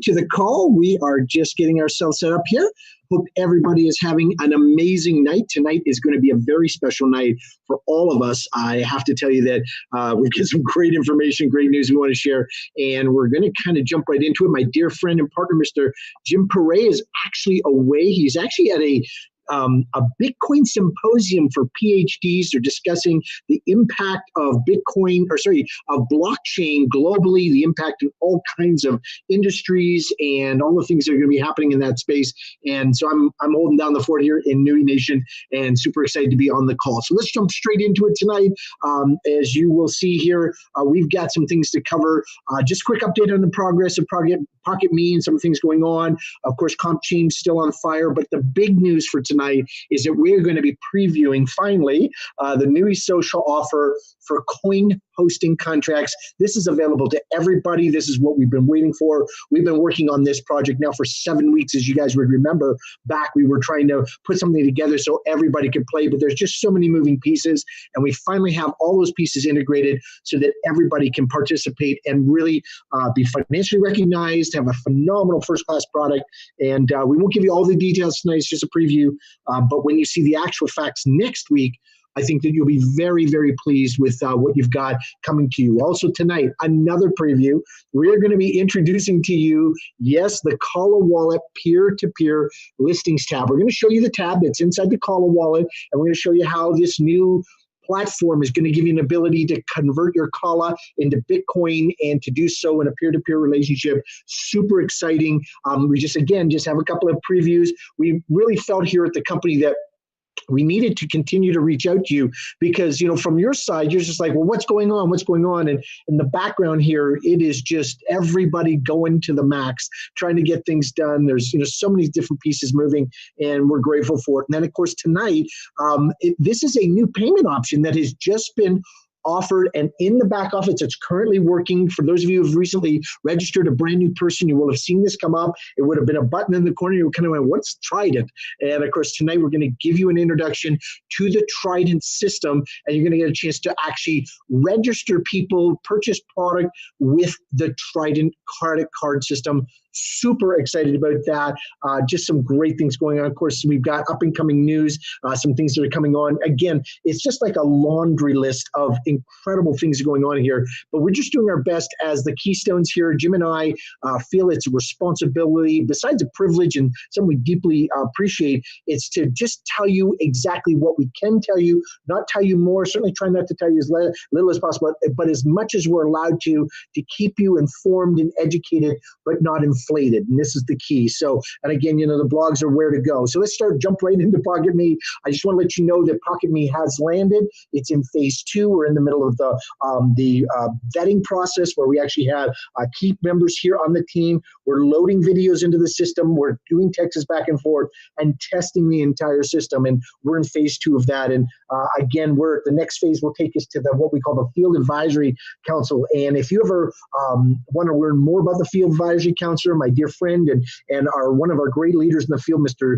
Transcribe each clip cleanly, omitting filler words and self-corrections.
to the call. We are just getting ourselves set up here. Hope everybody is having an amazing night. Tonight is going to be a very special night for all of us. I have to tell you that we've got some great information, great news we want to share, and we're going to kind of jump right into it. My dear friend and partner, Mr. Jim Perret, is actually away. He's actually at a Bitcoin symposium for PhDs. They're discussing the impact of of blockchain globally, the impact in all kinds of industries and all the things that are going to be happening in that space. And so I'm holding down the fort here in NUI Nation and super excited to be on the call. So let's jump straight into it tonight. As you will see here, we've got some things to cover. Just a quick update on the progress of Pokketme and some things going on. Of course, compachain's still on fire, but the big news for tonight is that we're going to be previewing finally the NUI Social Offer for coin hosting contracts. This is available to everybody. This is what we've been waiting for. We've been working on this project now for 7 weeks. As you guys would remember back, we were trying to put something together so everybody could play, but there's just so many moving pieces, and we finally have all those pieces integrated so that everybody can participate and really be financially recognized, have a phenomenal first-class product. And we won't give you all the details tonight. It's just a preview. But when you see the actual facts next week, I think that you'll be very, very pleased with what you've got coming to you. Also tonight, another preview. We're going to be introducing to you, yes, the Kala Wallet peer-to-peer listings tab. We're going to show you the tab that's inside the Kala Wallet, and we're going to show you how this new platform is going to give you an ability to convert your Kala into Bitcoin and to do so in a peer-to-peer relationship. Super exciting. We just have a couple of previews. We really felt here at the company that we needed to continue to reach out to you because, from your side, you're just like, well, what's going on? What's going on? And in the background here, it is just everybody going to the max, trying to get things done. There's, so many different pieces moving, and we're grateful for it. And then, of course, tonight, this is a new payment option that has just been offered, and in the back office, it's currently working. For those of you who've recently registered, a brand new person, you will have seen this come up. It would have been a button in the corner. You kind of went, what's Trident? And of course, tonight we're going to give you an introduction to the Trident system, and you're going to get a chance to actually register people, purchase product with the Trident credit card system. Super excited about that. Just some great things going on. Of course, we've got up and coming news, some things that are coming on. Again, it's just like a laundry list of incredible things going on here. But we're just doing our best as the Keystones here. Jim and I feel it's a responsibility, besides a privilege and something we deeply appreciate. It's to just tell you exactly what we can tell you, not tell you more. Certainly try not to tell you as little as possible, but as much as we're allowed to keep you informed and educated, but not inflated. And this is the key. So, and again, the blogs are where to go. So let's jump right into Pokketme. I just want to let you know that Pokketme has landed. It's in phase 2. We're in the middle of the vetting process where we actually have key members here on the team. We're loading videos into the system. We're doing texts back and forth and testing the entire system. And we're in phase 2 of that. And again, the next phase will take us to what we call the Field Advisory Council. And if you ever want to learn more about the Field Advisory Council, my dear friend and one of our great leaders in the field, Mr.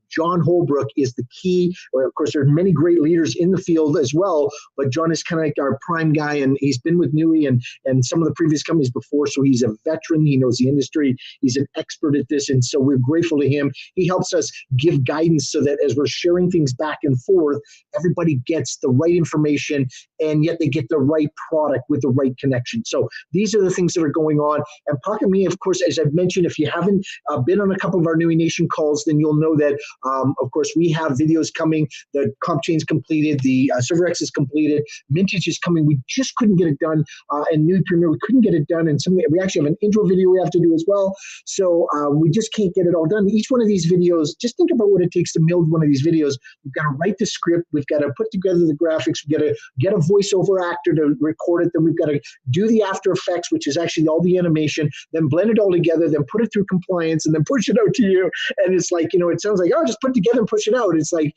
John Holbrook, is the key. Well, of course, there are many great leaders in the field as well, but John is kind of like our prime guy, and he's been with NUI and some of the previous companies before, so he's a veteran. He knows the industry. He's an expert at this, and so we're grateful to him. He helps us give guidance so that as we're sharing things back and forth, everybody gets the right information, and yet they get the right product with the right connection. So these are the things that are going on. And Pokketme, of course, as I've mentioned, if you haven't been on a couple of our NUI Nation calls, then you'll know that, of course, we have videos coming. The compachain's completed. The ServerX is completed. Mintage is coming. We just couldn't get it done. And NUI Premier, we couldn't get it done. And we actually have an intro video we have to do as well. So we just can't get it all done. Each one of these videos, just think about what it takes to build one of these videos. We've got to write the script. We've got to put together the graphics. We've got to get a voiceover actor to record it. Then we've got to do the After Effects, which is actually all the animation, then blend it all together, then put it through compliance, and then push it out to you. And it's like, it sounds like, oh, just put it together and push it out. It's like,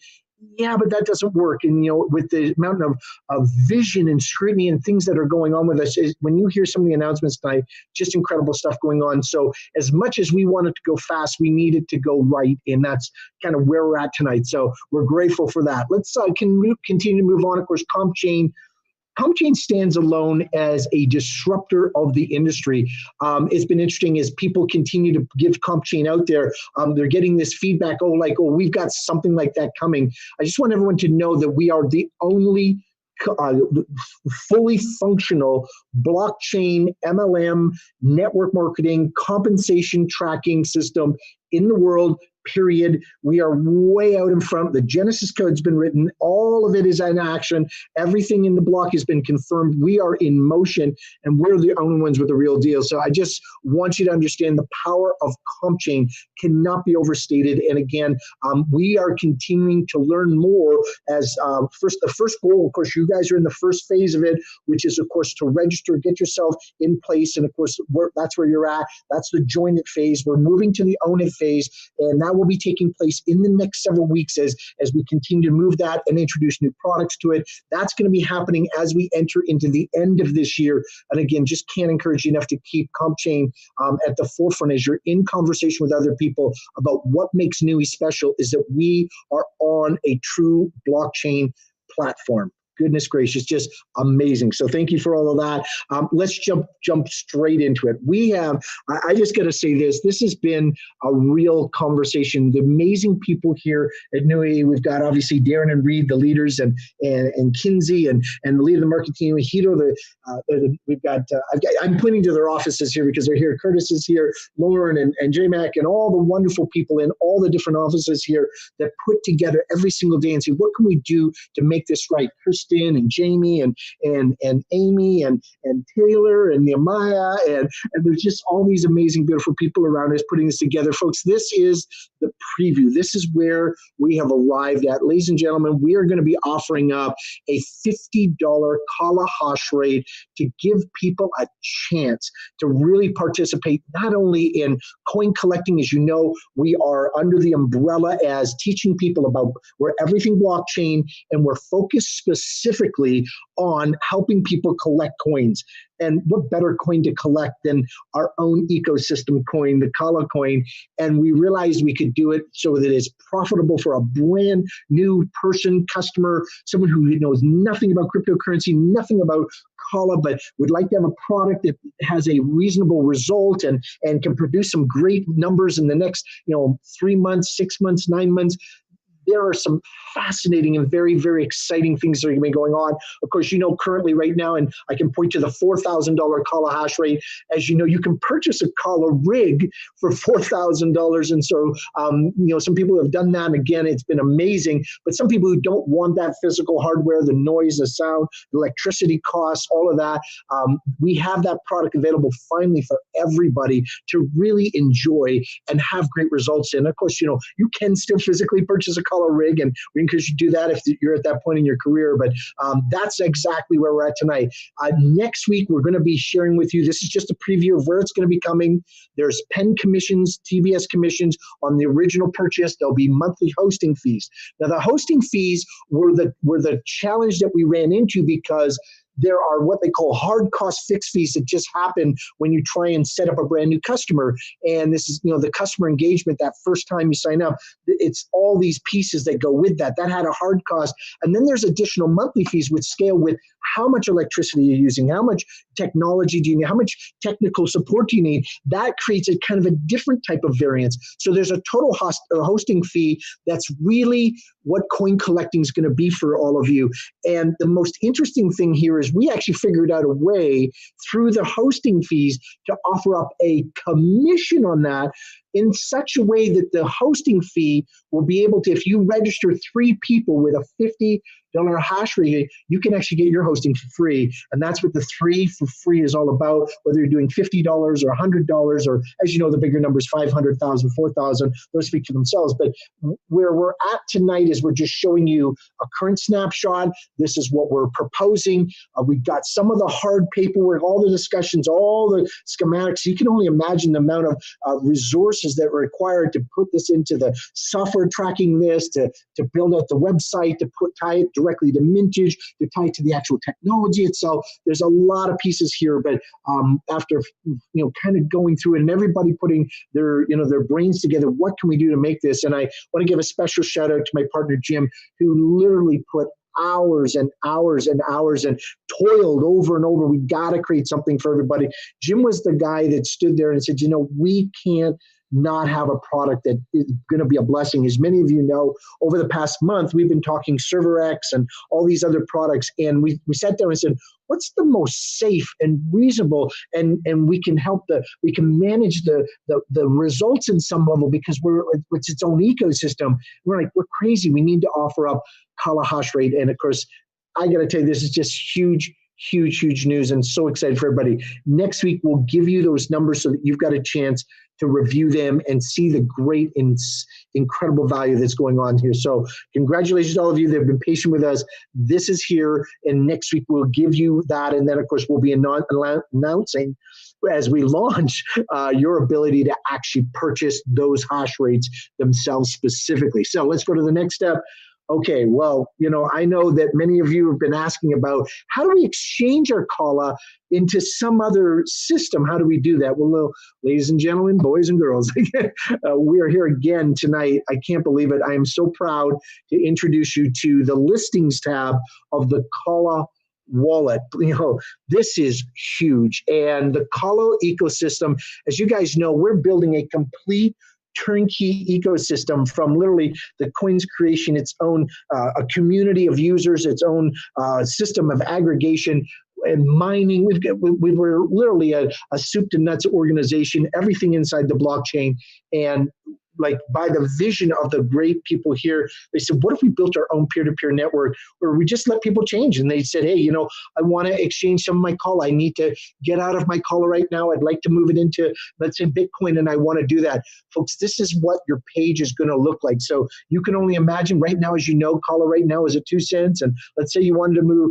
yeah, but that doesn't work. And, with the amount of vision and scrutiny and things that are going on with us, when you hear some of the announcements tonight, just incredible stuff going on. So as much as we want it to go fast, we need it to go right. And that's kind of where we're at tonight. So we're grateful for that. Let's continue to move on. Of course, compachain. compachain stands alone as a disruptor of the industry. It's been interesting as people continue to give compachain out there. They're getting this feedback, we've got something like that coming. I just want everyone to know that we are the only fully functional blockchain MLM network marketing compensation tracking system in the world. Period. We are way out in front. The Genesis code's been written. All of it is in action. Everything in the block has been confirmed. We are in motion, and we're the only ones with the real deal. So I just want you to understand the power of compachain cannot be overstated. And again, we are continuing to learn more as the first goal, of course, you guys are in the first phase of it, which is, of course, to register, get yourself in place. And of course, that's where you're at. That's the join it phase. We're moving to the own it phase, and that will be taking place in the next several weeks as we continue to move that and introduce new products to it. That's going to be happening as we enter into the end of this year. And again, just can't encourage you enough to keep compachain at the forefront as you're in conversation with other people about what makes NUI special is that we are on a true blockchain platform. Goodness gracious, just amazing. So thank you for all of that. Let's jump straight into it. I just got to say this has been a real conversation. The amazing people here at NUI, we've got obviously Darren and Reed, the leaders, and Kinsey and the leader of the marketing team, Hito, I'm pointing to their offices here because they're here. Curtis is here, Lauren and J-Mac, and all the wonderful people in all the different offices here that put together every single day and say, what can we do to make this right? Kirsten and Jamie and Amy and Taylor and Nehemiah and there's just all these amazing, beautiful people around us putting this together. Folks, this is the preview. This is where we have arrived at. Ladies and gentlemen, we are going to be offering up a $50 Kala hash rate to give people a chance to really participate not only in coin collecting. As you know, we are under the umbrella as teaching people about we're everything blockchain, and we're focused specifically on helping people collect coins. And what better coin to collect than our own ecosystem coin, the Kala coin? And we realized we could do it so that it's profitable for a brand new person, customer, someone who knows nothing about cryptocurrency, nothing about Kala, but would like to have a product that has a reasonable result and can produce some great numbers in the next 3 months, 6 months, 9 months. There are some fascinating and very, very exciting things that are going to be going on. Of course, currently right now, and I can point to the $4,000 Kala hash rate. As you know, you can purchase a Kala rig for $4,000. And so, some people have done that. And again, it's been amazing. But some people who don't want that physical hardware, the noise, the sound, the electricity costs, all of that, we have that product available finally for everybody to really enjoy and have great results in. Of course, you can still physically purchase a Kala rig, and we encourage you to do that if you're at that point in your career. But that's exactly where we're at tonight. Next week, we're going to be sharing with you, this is just a preview of where it's going to be coming. There's pen commissions, TBS commissions on the original purchase. There'll be monthly hosting fees. Now, the hosting fees were the challenge that we ran into because there are what they call hard cost fixed fees that just happen when you try and set up a brand new customer. And this is, the customer engagement, that first time you sign up, it's all these pieces that go with that. That had a hard cost. And then there's additional monthly fees which scale with how much electricity you're using, how much technology do you need, how much technical support do you need. That creates a kind of a different type of variance. So there's a total hosting fee that's really what coin collecting is going to be for all of you. And the most interesting thing here is we actually figured out a way through the hosting fees to offer up a commission on that in such a way that the hosting fee will be able to, if you register 3 people with a $50 hash rate, you can actually get your hosting for free. And that's what the 3 for free is all about, whether you're doing $50 or $100, or as you know, the bigger numbers, 500,000, 4,000, those speak for themselves. But where we're at tonight is we're just showing you a current snapshot. This is what we're proposing. We've got some of the hard paperwork, all the discussions, all the schematics. You can only imagine the amount of resources that are required to put this into the software tracking this, to build out the website, to tie it directly to mintage, to tie it to the actual technology itself. There's a lot of pieces here, but after kind of going through it and everybody putting their brains together, what can we do to make this? And I want to give a special shout out to my partner Jim, who literally put hours and hours and hours and toiled over and over. We got to create something for everybody. Jim was the guy that stood there and said, we can't not have a product that is going to be a blessing. As many of you know, over the past month, we've been talking ServerX and all these other products. And we sat down and said, what's the most safe and reasonable? And we can we can manage the results in some level because it's its own ecosystem. We're crazy. We need to offer up Kala hash rate. And of course, I got to tell you, this is just huge news, and so excited for everybody. Next week, we'll give you those numbers so that you've got a chance to review them and see the great and incredible value that's going on here. So congratulations to all of you that have been patient with us. This is here, and next week we'll give you that, and then of course we'll be announcing as we launch your ability to actually purchase those hash rates themselves specifically. So let's go to the next step. Okay, well, I know that many of you have been asking about how do we exchange our Kala into some other system? How do we do that? Well, ladies and gentlemen, boys and girls, we are here again tonight. I can't believe it. I am so proud to introduce you to the listings tab of the Kala wallet. This is huge. And the Kala ecosystem, as you guys know, we're building a complete turnkey ecosystem from literally the coin's creation, its own a community of users, its own system of aggregation and mining. We were literally a soup to nuts organization, everything inside the blockchain. And by the vision of the great people here, they said, what if we built our own peer-to-peer network where we just let people change? And they said, hey, I want to exchange some of my Kala. I need to get out of my Kala right now. I'd like to move it into, let's say, Bitcoin, and I want to do that. Folks, this is what your page is going to look like. So you can only imagine right now, as you know, Kala right now is at 2 cents. And let's say you wanted to move,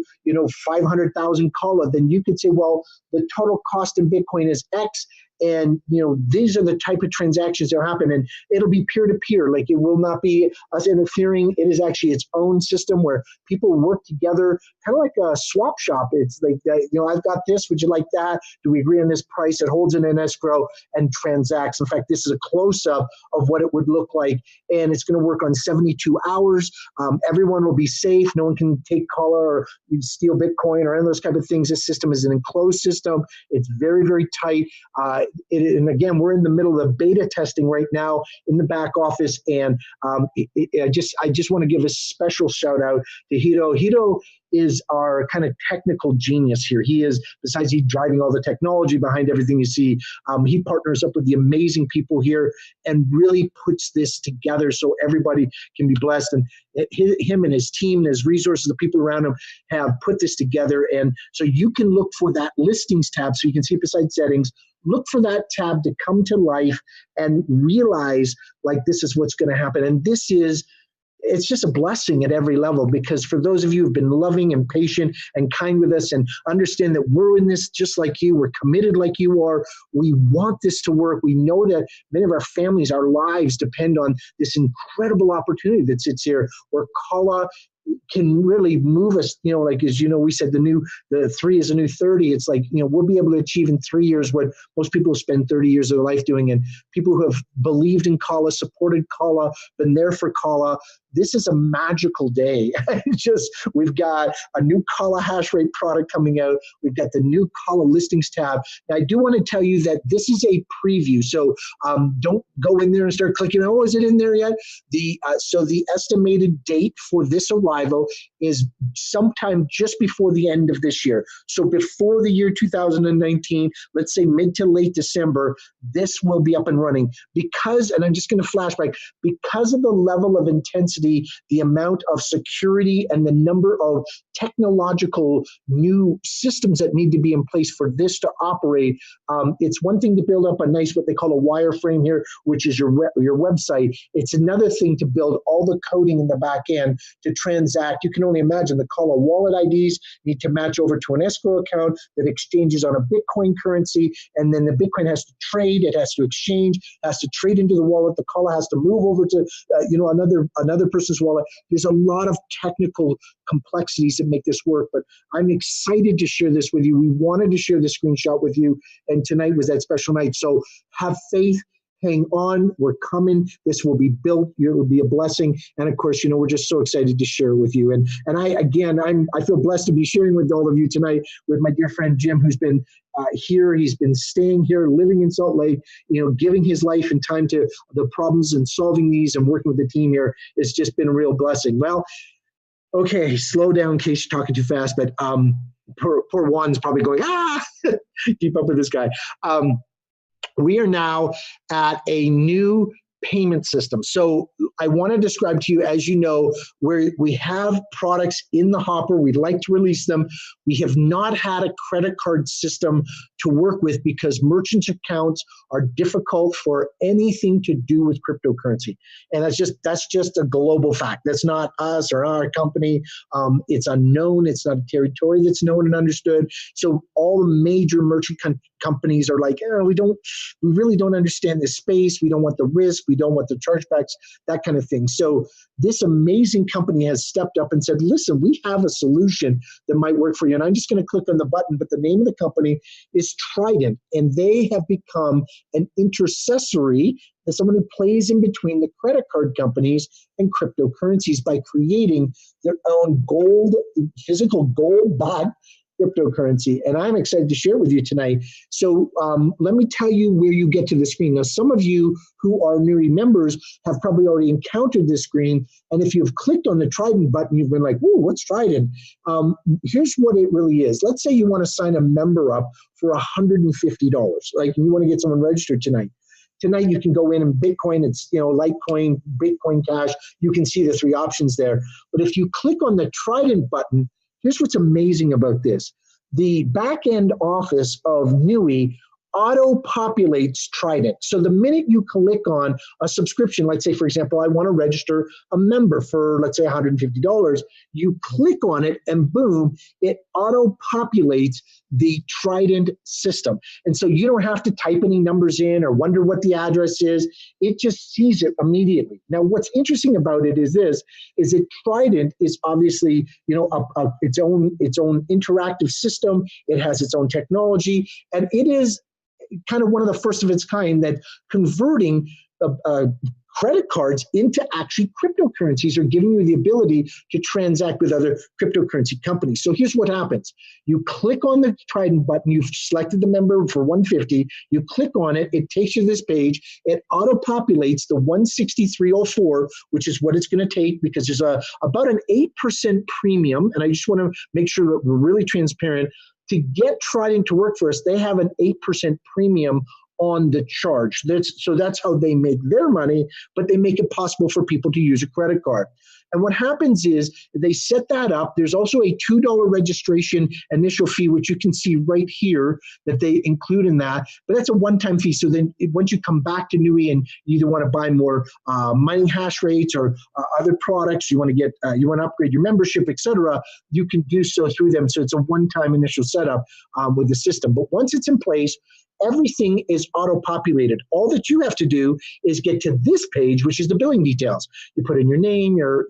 500,000 Kala, then you could say, well, the total cost in Bitcoin is X. And, these are the type of transactions that happen, and it'll be peer-to-peer. It will not be us interfering. It is actually its own system where people work together, kind of like a swap shop. It's like, I've got this. Would you like that? Do we agree on this price? It holds it in escrow and transacts. In fact, this is a close-up of what it would look like, and it's going to work on 72 hours. Everyone will be safe. No one can take Kala or steal Bitcoin or any of those type of things. This system is an enclosed system. It's very, very tight. And again, we're in the middle of beta testing right now in the back office, and I just want to give a special shout out to Hito. Hito is our kind of technical genius here. He is, besides he driving all the technology behind everything you see, he partners up with the amazing people here and really puts this together so everybody can be blessed. And him and his team and his resources, the people around him have put this together. And so you can look for that listings tab so you can see it beside settings. Look for that tab to come to life and realize this is what's going to happen. And it's just a blessing at every level, because for those of you who've been loving and patient and kind with us and understand that we're in this just like you, we're committed like you are, we want this to work. We know that many of our families, our lives depend on this incredible opportunity that sits here where Kala can really move us, as we said, the 3 is a new 30. It's we'll be able to achieve in 3 years what most people spend 30 years of their life doing. And people who have believed in Kala, supported Kala, been there for Kala, this is a magical day. We've got a new Kala hash rate product coming out. We've got the new Kala listings tab. Now, I do want to tell you that this is a preview. So don't go in there and start clicking, oh, is it in there yet? So the estimated date for this arrival is sometime just before the end of this year. So before the year 2019, let's say mid to late December, this will be up and running because, and I'm just going to flashback, because of the level of intensity, the amount of security and the number of technological new systems that need to be in place for this to operate. It's one thing to build up a nice, what they call a wireframe here, which is your website. It's another thing to build all the coding in the back end to transact. You can only imagine the Kala wallet IDs need to match over to an escrow account that exchanges on a Bitcoin currency, and then the Bitcoin has to trade, it has to exchange, has to trade into the wallet. The Kala has to move over to another person's wallet. There's a lot of technical complexities that make this work, but I'm excited to share this with you. We wanted to share this screenshot with you, and tonight was that special night. So have faith. hang on, we're coming. This will be built. It will be a blessing. And of course, we're just so excited to share with you. And I feel blessed to be sharing with all of you tonight with my dear friend Jim, who's been here. He's been staying here, living in Salt Lake, giving his life and time to the problems and solving these and working with the team here. It's just been a real blessing. Well, okay, slow down in case you're talking too fast, but poor Juan's probably going, keep up with this guy. We are now at a new payment system. So I want to describe to you, as you know, where we have products in the hopper. We'd like to release them. We have not had a credit card system to work with because merchants' accounts are difficult for anything to do with cryptocurrency. And that's just a global fact. That's not us or our company. It's unknown. It's not a territory that's known and understood. So all the major merchant companies are like, we really don't understand this space. We don't want the risk. We don't want the chargebacks, that kind of thing. So this amazing company has stepped up and said, listen, we have a solution that might work for you. And I'm just going to click on the button, but the name of the company is Trident, and they have become an intercessory, as someone who plays in between the credit card companies and cryptocurrencies by creating their own physical gold-backed cryptocurrency. And I'm excited to share with you tonight. So let me tell you where you get to the screen. Now, some of you who are NUI members have probably already encountered this screen. And if you've clicked on the Trident button, you've been like, whoa, what's Trident? Here's what it really is. Let's say you want to sign a member up for $150. Like you want to get someone registered tonight. Tonight, you can go in and Bitcoin, it's Litecoin, Bitcoin Cash. You can see the three options there. But if you click on the Trident button, here's what's amazing about this. The back-end office of NUI auto-populates Trident. So the minute you click on a subscription, let's say, for example, I want to register a member for, let's say, $150, you click on it and boom, it auto-populates the Trident system. And so you don't have to type any numbers in or wonder what the address is. It just sees it immediately. Now, what's interesting about it is that Trident is obviously, its own interactive system. It has its own technology, and it is kind of one of the first of its kind that converting credit cards into actually cryptocurrencies, or giving you the ability to transact with other cryptocurrency companies. So here's what happens. You click on the Trident button, you've selected the member for $150, you click on it, it takes you to this page, it auto-populates the $163.04, which is what it's going to take because there's about an 8% premium, and I just want to make sure that we're really transparent. To get Trident to work for us, they have an 8% premium on the charge. That's how they make their money, but they make it possible for people to use a credit card. And what happens is they set that up. There's also a $2 registration initial fee, which you can see right here that they include in that. But that's a one-time fee. So then once you come back to NUI and you either want to buy more mining hash rates or other products, you want to upgrade your membership, etc., you can do so through them. So it's a one-time initial setup with the system. But once it's in place, everything is auto-populated. All that you have to do is get to this page, which is the billing details. You put in your name, your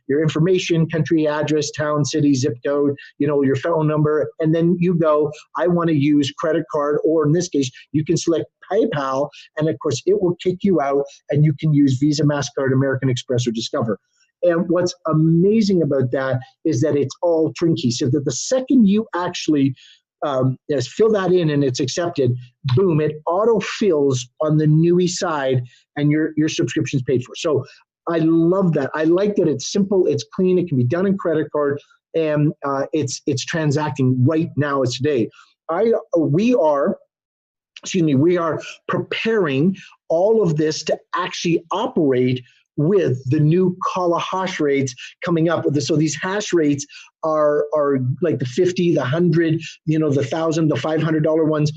information, country, address, town, city, zip code, your phone number, and then you go, I want to use credit card, or in this case, you can select PayPal, and of course, it will kick you out, and you can use Visa, MasterCard, American Express, or Discover. And what's amazing about that is that it's all turnkey, so that the second you actually fill that in and it's accepted, boom, it auto-fills on the NUI side and your subscription's paid for. So I love that. I like that it's simple, it's clean, it can be done in credit card, and it's transacting right now, it's today. We are preparing all of this to actually operate with the new Kala hash rates coming up. So these hash rates are like the 50, the 100, the 1,000, the $500 ones.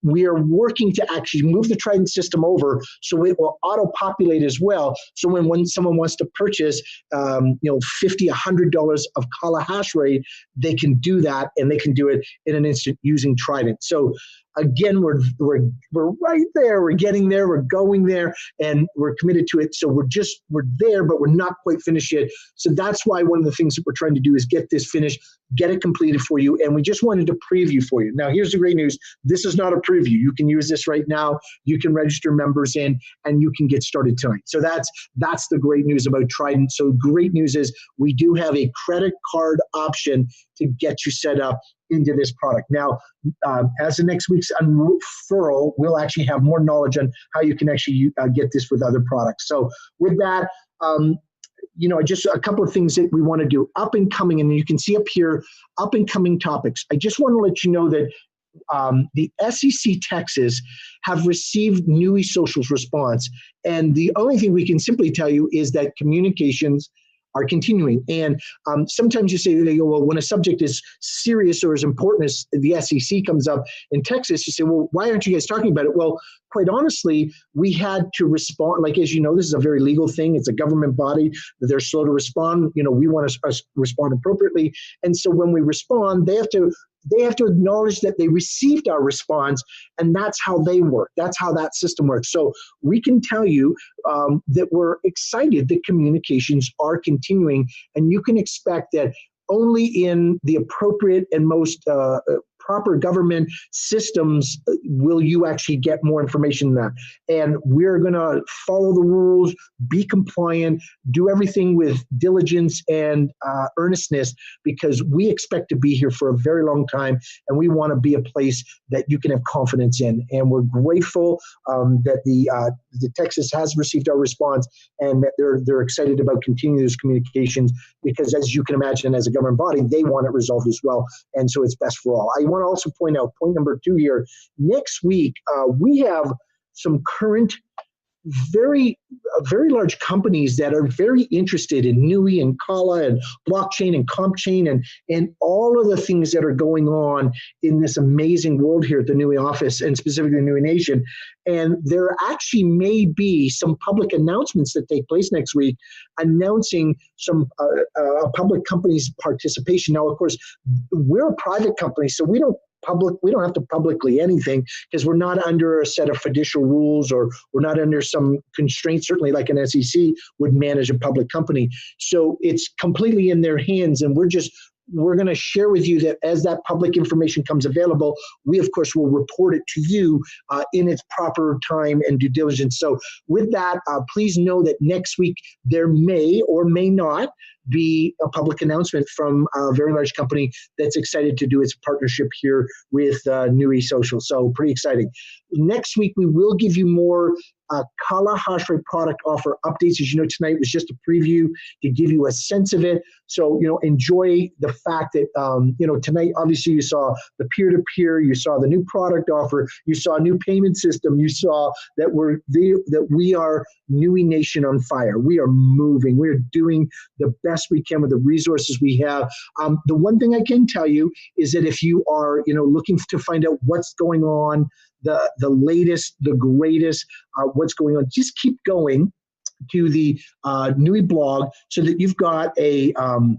We are working to actually move the Trident system over so it will auto-populate as well. So when someone wants to purchase, $50, $100 of Kala hash rate, they can do that, and they can do it in an instant using Trident. So again, we're right there. We're getting there. We're going there, and we're committed to it. So we're there, but we're not quite finished yet. So that's why one of the things that we're trying to do is get this finished, get it completed for you, and we just wanted to preview for you. Now, here's the great news. This is not a preview. You can use this right now. You can register members in, and you can get started tonight. So that's the great news about Trident. So great news is we do have a credit card option to get you set up into this product. Now, as of next week's unfurl, we'll actually have more knowledge on how you can actually get this with other products. So with that, just a couple of things that we want to do. Up and coming, and you can see up here, up and coming topics. I just want to let you know that the SEC Texas have received NUI Social's response. And the only thing we can simply tell you is that communications are continuing. And sometimes you say, well, when a subject is serious or as important as the SEC comes up in Texas, you say, well, why aren't you guys talking about it? Well, quite honestly, we had to respond. Like, as you know, this is a very legal thing. It's a government body. They're slow to respond. We want to respond appropriately. And so when we respond, they have to acknowledge that they received our response, and that's how they work. That's how that system works. So we can tell you that we're excited that communications are continuing, and you can expect that only in the appropriate and most proper government systems will you actually get more information than that. And we're going to follow the rules, be compliant, do everything with diligence and earnestness, because we expect to be here for a very long time, and we want to be a place that you can have confidence in. And we're grateful that the Texas has received our response, and that they're excited about continuing those communications, because as you can imagine, as a government body, they want it resolved as well. And so it's best for all. I want to also point out point number 2 here. Next week, we have some current very large companies that are very interested in NUI and Kala and blockchain and compachain and all of the things that are going on in this amazing world here at the NUI office, and specifically the NUI Nation. And there actually may be some public announcements that take place next week announcing some public companies' participation. Now, of course, we're a private company, so we don't have to publicly anything, because we're not under a set of fiducial rules, or we're not under some constraints, certainly like an SEC would manage a public company. So it's completely in their hands, and we're going to share with you that as that public information comes available, we of course will report it to you in its proper time and due diligence. So with that, please know that next week there may or may not be a public announcement from a very large company that's excited to do its partnership here with NUI Social. So pretty exciting. Next week, we will give you more Kala hash rate product offer updates. As you know, tonight was just a preview to give you a sense of it. So, enjoy the fact that, tonight, obviously you saw the peer-to-peer, you saw the new product offer, you saw a new payment system, you saw that we are NUI Nation on fire. We are moving. We're doing the best we can with the resources we have. The one thing I can tell you is that if you are, looking to find out what's going on, the latest, the greatest, what's going on, just keep going to the NUI blog, so that you've got that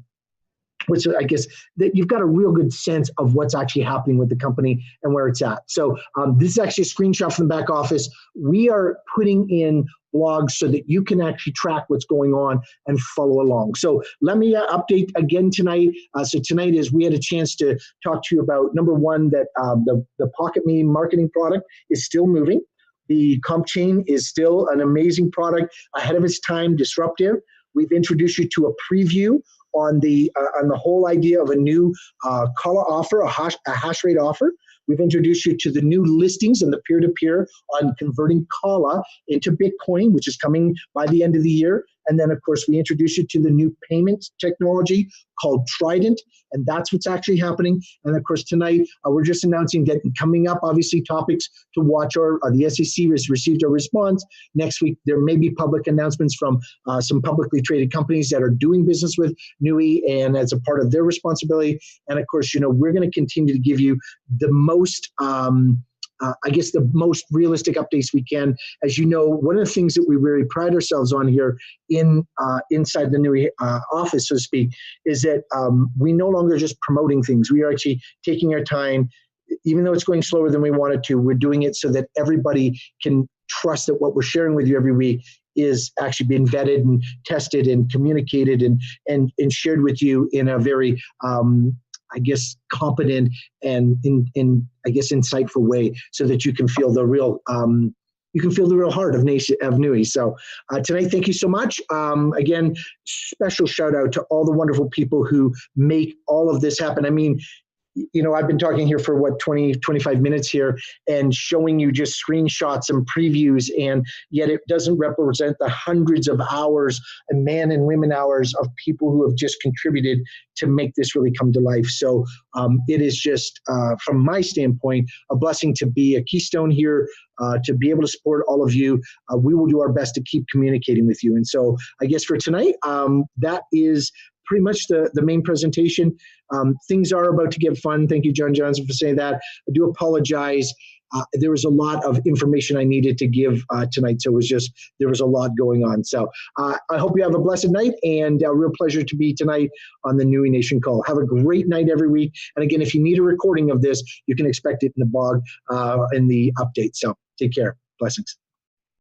you've got a real good sense of what's actually happening with the company and where it's at. So this is actually a screenshot from the back office. We are putting in blogs so that you can actually track what's going on and follow along. So let me update again tonight. So tonight is we had a chance to talk to you about, number one, that the Pokketme marketing product is still moving. The compachain is still an amazing product, ahead of its time, disruptive. We've introduced you to a preview on the whole idea of a new Kala offer, a hash rate offer. We've introduced you to the new listings and the peer-to-peer on converting Kala into Bitcoin, which is coming by the end of the year. And then, of course, we introduced you to the new payment technology called Trident, and that's what's actually happening. And, of course, tonight, we're just announcing that coming up, obviously, topics to watch. The SEC has received a response. Next week, there may be public announcements from some publicly traded companies that are doing business with NUI, and as a part of their responsibility. And, of course, we're going to continue to give you the most the most realistic updates we can. As you know, one of the things that we really pride ourselves on here inside the NUI office, so to speak, is that we no longer just promoting things. We are actually taking our time, even though it's going slower than we want it to, we're doing it so that everybody can trust that what we're sharing with you every week is actually being vetted and tested and communicated and shared with you in a very, I guess, competent and in I guess, insightful way, so that you can feel the real heart of NUI. So tonight, thank you so much. Again, special shout out to all the wonderful people who make all of this happen. I mean, I've been talking here for 20, 25 minutes here and showing you just screenshots and previews, and yet it doesn't represent the hundreds of hours and man and women hours of people who have just contributed to make this really come to life. So it is just, from my standpoint, a blessing to be a keystone here, to be able to support all of you. We will do our best to keep communicating with you. And so I guess for tonight, that is pretty much the main presentation. Things are about to get fun. Thank you, John Johnson, for saying that. I do apologize. There was a lot of information I needed to give tonight, so there was a lot going on. So I hope you have a blessed night, and a real pleasure to be tonight on the NUI Nation call. Have a great night every week. And again, if you need a recording of this, you can expect it in the blog, in the update. So take care. Blessings.